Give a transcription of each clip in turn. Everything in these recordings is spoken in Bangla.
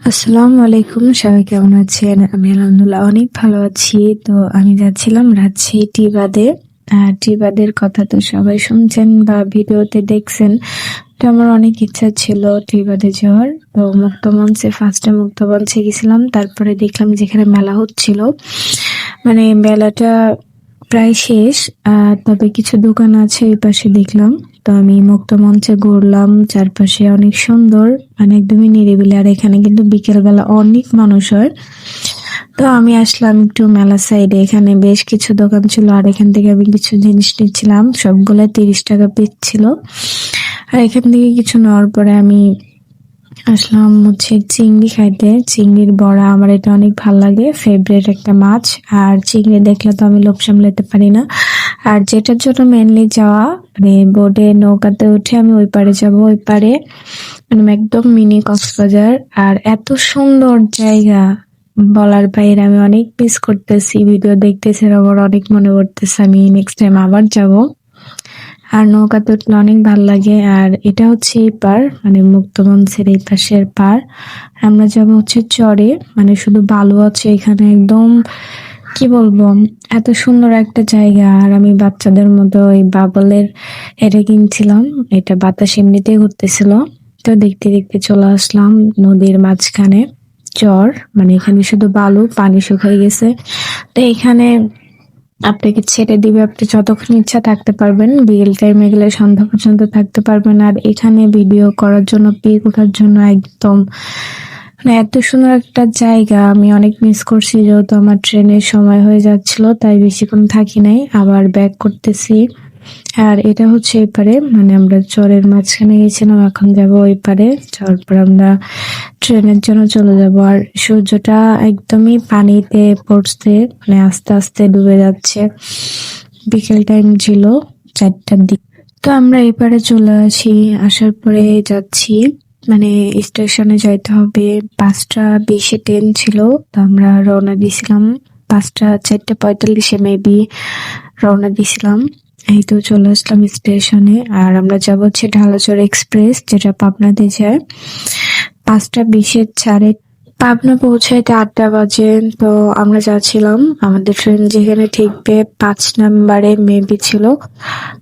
আসসালামু আলাইকুম, সবাই কেমন আছেন? আমি আলহামদুলিল্লাহ অনেক ভালো আছি। তো আমি যাচ্ছিলাম রাজশাহী টি বাদে। টি বাদের কথা তো সবাই শুনছেন বা ভিডিওতে দেখছেন। তো আমার অনেক ইচ্ছা ছিল টি বাদে যাওয়ার। তো মুক্তমঞ্চে ফার্স্টে মুক্তমঞ্চে গেছিলাম, তারপরে দেখলাম যেখানে মেলা হচ্ছিল, মানে মেলাটা প্রায় শেষ। তবে কিছু দোকান আছে এই পাশে দেখলাম। তো আমি মুক্ত মঞ্চে ঘুরলাম, চারপাশে অনেক সুন্দর, মানে একদমই নিরিবিলি। আর এখানে কিন্তু বিকেল বেলা অনেক মানুষ হয়। তো আমি আসলাম একটু মেলা সাইডে, এখানে বেশ কিছু দোকান ছিল, আর এখান থেকে আমি কিছু জিনিস নিচ্ছিলাম, সবগুলা 30 টাকা পিস ছিল। আর এখান থেকে কিছু নেওয়ার পরে আমি আসলাম হচ্ছে চিংড়ি খাইতে। চিংড়ির বড়া আমার এটা অনেক ভাল লাগে, ফেভারিট একটা মাছ। আর চিংড়ি দেখলে তো আমি লোভ সামলাতে পারি না। আর যেটার জন্য মেনলি যাওয়া, মানে বোটে নৌকাতে উঠে আমি ওই পারে যাব, ওই পারে মানে একদম মিনি কক্সবাজার। আর এত সুন্দর জায়গা বলার বাইরে, আমি অনেক মিস করতেছি। ভিডিও দেখতেছি, আমার অনেক মনে পড়তেছে, আমি নেক্সট টাইম আবার যাব। আর নৌকাতে উঠলে অনেক ভাল লাগে। আর এটা হচ্ছে এই পার, মানে মুক্তমঞ্চের এই পাশের পার। আমরা যাব হচ্ছে চরে, মানে শুধু বালু আছে এখানে, একদম কি বলবো, এত সুন্দর একটা জায়গা। আর আমি বাচ্চাদের মতো এই বাবলের এটা কিনছিলাম, এটা বাতাস এমনিতেই ঘুরতেছিল। তো দেখতে দেখতে চলে আসলাম নদীর মাঝখানে। চর, মানে এখানে শুধু বালু, পানি শুকিয়ে গেছে। তো এখানে আপনাকে ছেড়ে দিবে, আপনি যতক্ষণ ইচ্ছা থাকতে পারবেন, বিকেল টাইমে গেলে সন্ধ্যা পর্যন্ত থাকতে পারবেন। আর এখানে ভিডিও করার জন্য, পিক ওঠার জন্য একদম মানে এত সুন্দর একটা জায়গা। আমি অনেক মিস করছি, যেহেতু আমার ট্রেনের সময় হয়ে যাচ্ছিল, তাই বেশিক্ষণ থাকি নাই, আবার ব্যাক করতেছি। আর এটা হচ্ছে এপারে, মানে আমরা চরের মাঝখানে গেছিলাম, এখন যাব ওই পারে। তারপর আমরা ট্রেনের জন্য চলে যাব। আর সূর্যটা একদমই পানিতে পড়ছে, মানে আস্তে আস্তে ডুবে যাচ্ছে। বিকেল টাইম ছিল, 4টার দিক। তো আমরা এপারে চলে আসি, আসার পরে যাচ্ছি, মানে স্টেশনে যাইতে হবে। 5টা 20-এ ট্রেন ছিল। তো আমরা রওনা দিয়েছিলাম 5টা 4:45 মেবি রওনা দিয়েছিলাম। এই তো চলে আসলাম স্টেশনে। আর আমরা যাব হচ্ছে ঢালাচড় এক্সপ্রেস, যেটা পাবনাতে যায়। 5টা 20-এর ছাড়ে পাবনা পৌঁছাইতে 8টা বাজে। তো আমরা যাচ্ছিলাম, আমাদের ট্রেন যেখানে ঠিকবে 5 নাম্বারে মেবি ছিল।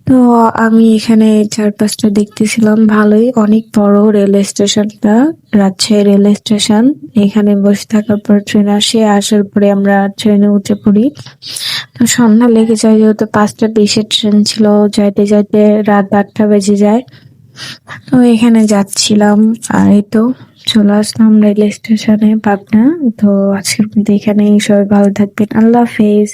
তো আমি এখানে চারপাশটা দেখতেছিলাম, ভালোই অনেক বড় রেলওয়ে স্টেশনটা, রাজশাহী রেলওয়ে স্টেশন। এখানে বসে থাকার পর ট্রেন আসে, আসার পরে আমরা ট্রেনে উঠে পড়ি। তো সন্ধ্যা লেগে যায়, যেহেতু 5টা 20-এর ট্রেন ছিল, যাইতে যাইতে রাত 8টা বেজে যায়। তো এখানে যাচ্ছিলাম, আর এই তো চলে আসলাম রেল স্টেশনে পাবনা। তো আজকের মধ্যে এখানেই, সবাই ভালো থাকবেন, আল্লাহ হাফেজ।